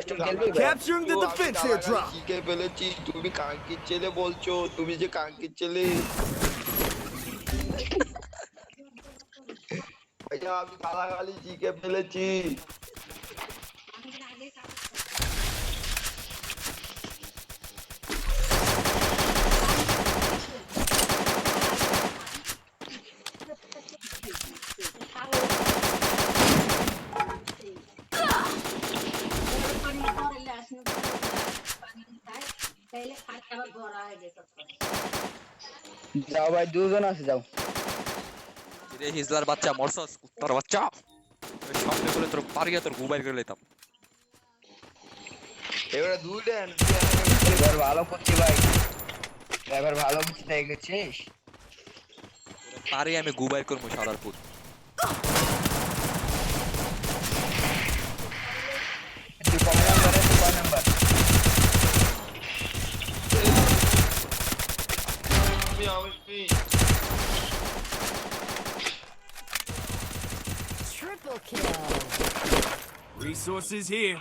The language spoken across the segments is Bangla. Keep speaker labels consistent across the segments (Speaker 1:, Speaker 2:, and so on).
Speaker 1: Capturing the defense here, drop.
Speaker 2: শিখে ফেলেছি, তুমি কাঙ্কির ছেলে বলছো, তুমি যে কাঙ্কির ছেলে। ভাইয়া আমি গালাগালি শিখে ফেলেছি।
Speaker 3: যাও ভাই, দুজন আছে, যাও।
Speaker 4: রে হিজলার বাচ্চা, মরছস কুত্তার বাচ্চা, সামনে করে তোর পারিয়া তোর মোবাইল করে লইতাম।
Speaker 2: এবারে দুইটা
Speaker 3: এবার ভালো করছি ভাই, এবার ভালো করছি, তাই গেছিস
Speaker 4: পারি আমি গুবাই করবো সারার পুত।
Speaker 3: তুই কম নাম্বারে, তুই কম নাম্বার।
Speaker 2: আমি
Speaker 1: Triple kill. Resources here.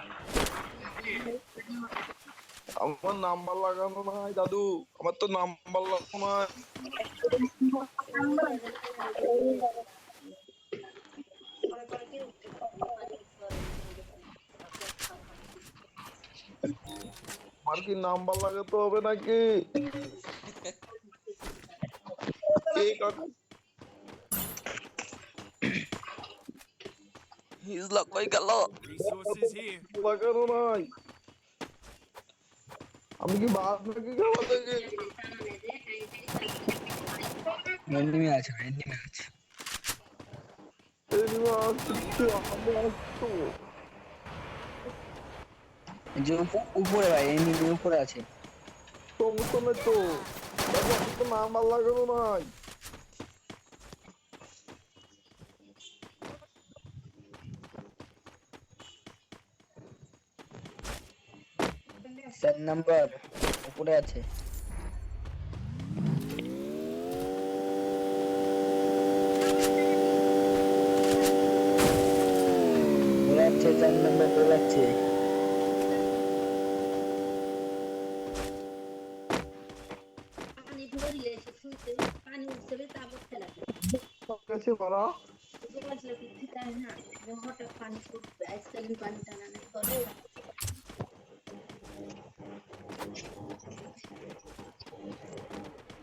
Speaker 2: আমার নাম্বার লাগানো নাই দাদু, আমার তো নাম্বার লাগানো নাই। আমার কি নাম্বার লাগাতে হবে নাকি?
Speaker 4: হিজলা কই গেল?
Speaker 1: Resources here.
Speaker 2: লাগানো নাই, আমি কি বাদ নাকি খাওয়া থেকে?
Speaker 3: এনিমি আছে, এনিমি আছে। যে উপরে ভাই, এনিমি উপরে আছে।
Speaker 2: সমস্যা নেই তো, আমার তো নাম্বার লাগানো নাই।
Speaker 3: চার নাম্বার উপরে আছে। দৌড়াচ্ছে, 4 নাম্বার দৌড়াচ্ছে।
Speaker 2: কাছে করা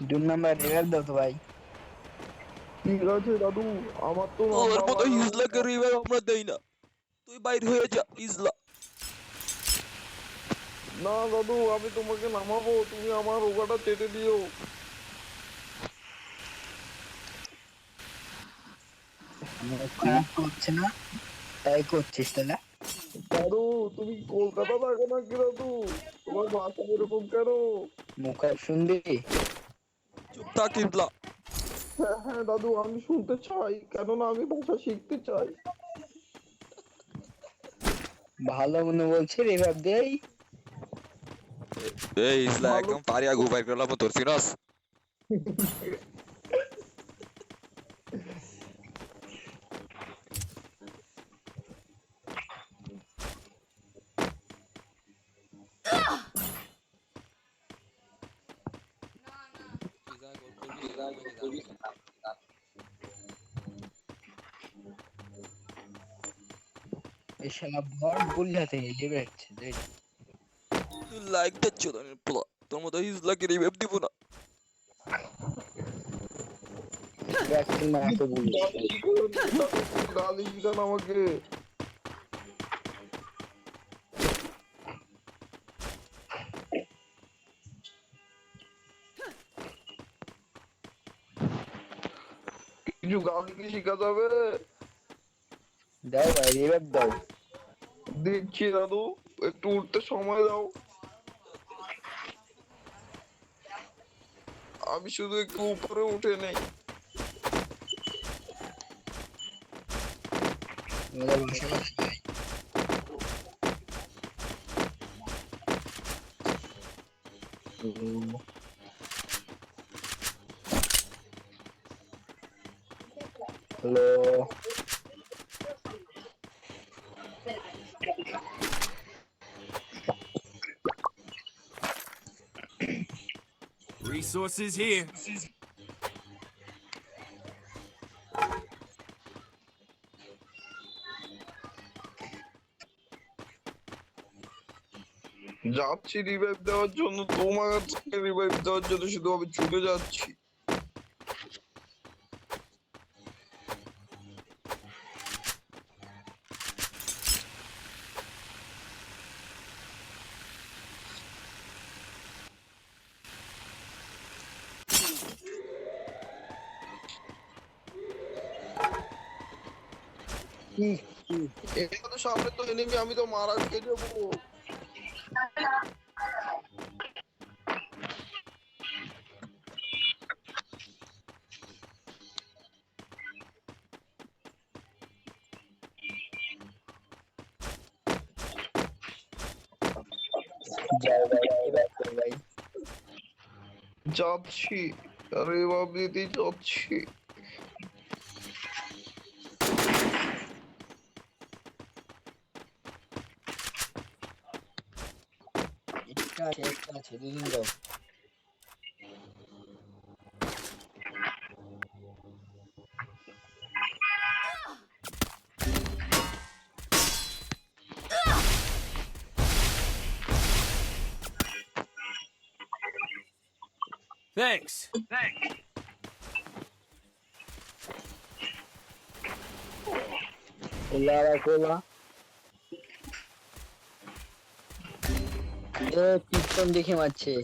Speaker 3: দুই নাম্বার রিভাইভ দাও তো ভাই।
Speaker 2: ঠিক আছে দাদু, আমার তো
Speaker 4: ওর মতো হিজলাকে রিভাইভ আমরা দেই না, তুই বাইর হয়ে যা হিজলা।
Speaker 2: না দাদু, আমি তোমাকে নামাবো, তুমি আমার ওগাটা চেটে দিও।
Speaker 3: খারাপ করছে না, তাই করছিস তাহলে।
Speaker 2: দাদু তুমি কলকাতা থাকো নাকি দাদু? তোমার ভাষা এরকম কেন?
Speaker 3: মুখে শুনবি?
Speaker 4: চুপ থাক হিজলা।
Speaker 2: হ্যাঁ হ্যাঁ দাদু, আমি শুনতে চাই, কেননা আমি ভাষা শিখতে চাই।
Speaker 3: ভালো মনে বলছি, রিভাইভ দেই।
Speaker 4: এই হিজলা একদম পারিয়া গুবাই করলাম তোর সিনাস।
Speaker 3: এই শালা ভর বুঝাতে লিবেছে দেখ।
Speaker 4: তুই লাইক দিচ্ছ তোর পোলা, তোর মতো হিজলাকে রিভাইভ দিব না।
Speaker 3: ব্যাকটিং মারতে বলি।
Speaker 2: গালি দিলেন আমাকে। কিছু গালি কি শিখাতে হবে?
Speaker 3: দাও ভাই, রিভাইভ দাও।
Speaker 2: দিচ্ছি দাদু, একটু উঠতে সময় দাও, আমি শুধু একটু উপরে উঠে নেই।
Speaker 3: ওরা বসে বসে ভাই। হ্যালো।
Speaker 1: Resources here.
Speaker 2: যাচ্ছি রিভাইভ দেওয়ার জন্য, তোমার কাছে রিভাইভ দেওয়ার জন্য শুধু আমি ছুটে যাচ্ছি। এটা তো সামনে তো এনিমি, আমি তো মারা খেয়ে যাবো।
Speaker 3: যাও ভাই, এবার তো ভাই।
Speaker 2: যাচ্ছি, রিভাইভ দিতেই যাচ্ছি।
Speaker 3: একটা আছে, দুদিন যাও।
Speaker 1: Thanks.
Speaker 3: খোলা ভাই, খোলা। পিছন দেখে মারছে।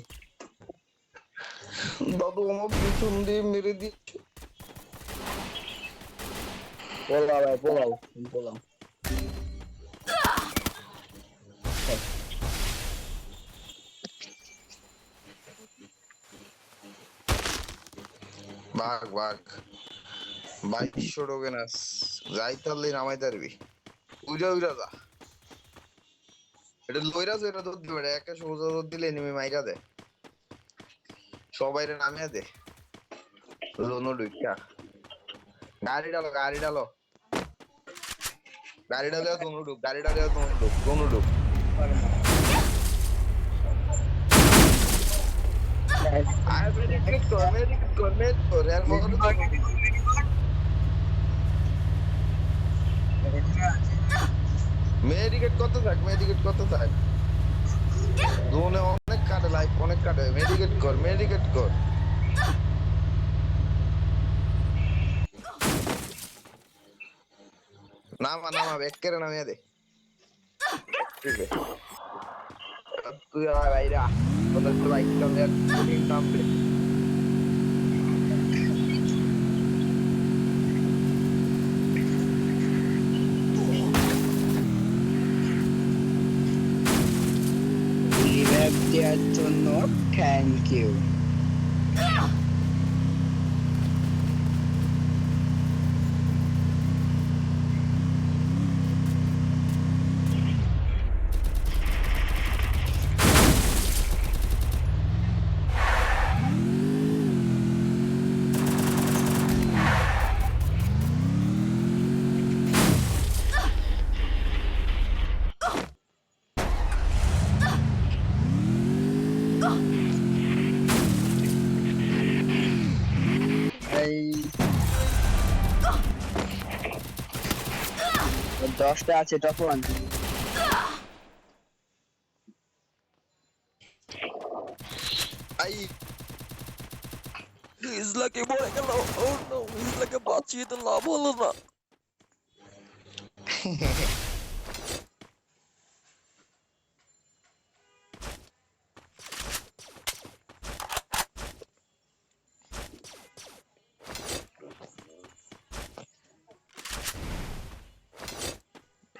Speaker 2: দাদু আমার পিছন দিয়ে মেরে দিচ্ছে।
Speaker 3: পোলাও ভাই, পোলাও পোলাও।
Speaker 2: বাঘ বাঘ 2200 টোকেনাস যাইতারলি নামাই তারবি। উইরা উইরা যা, এটা লইরাছ, এটা তো দিবে না, একা সোজা দৌড় দিলে এনিমি মাইরা দে, সবাইরে নামিয়ে দে। লোনো ঢুকা গাড়ি ডালো, গাড়ি ডালো, গাড়ি ডালে দোনো ঢুক, গাড়ি ডালে দোনো ঢুক, দোনো ঢুক। আয় মেডিকেট কর, মেডিকেট কর, মেডিকেট কর, এর ফলে মেডিকেট করতে থাক, মেডিকেট করতে থাক। জোনে অনেক কাটে, লাইফ অনেক কাটে, মেডিকেট কর, মেডিকেট কর। নামা নামা, ব্যাক করে নামিয়ে দে। ঠিক আছে, তুই আর ভাইরা তোদের তো বাইক চালিয়ে নামবে।
Speaker 3: রিভাইভ দেওয়ার জন্য থ্যাংক ইউ। এই 10টা আছে তখন।
Speaker 2: আই
Speaker 4: হিজলাকে মরে গেল। ও নো, হিজলাকে বাঁচিয়ে তো লাভ হলো না।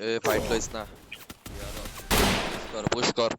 Speaker 4: এ ফাইট লইস না, পুশ কর, পুশ কর।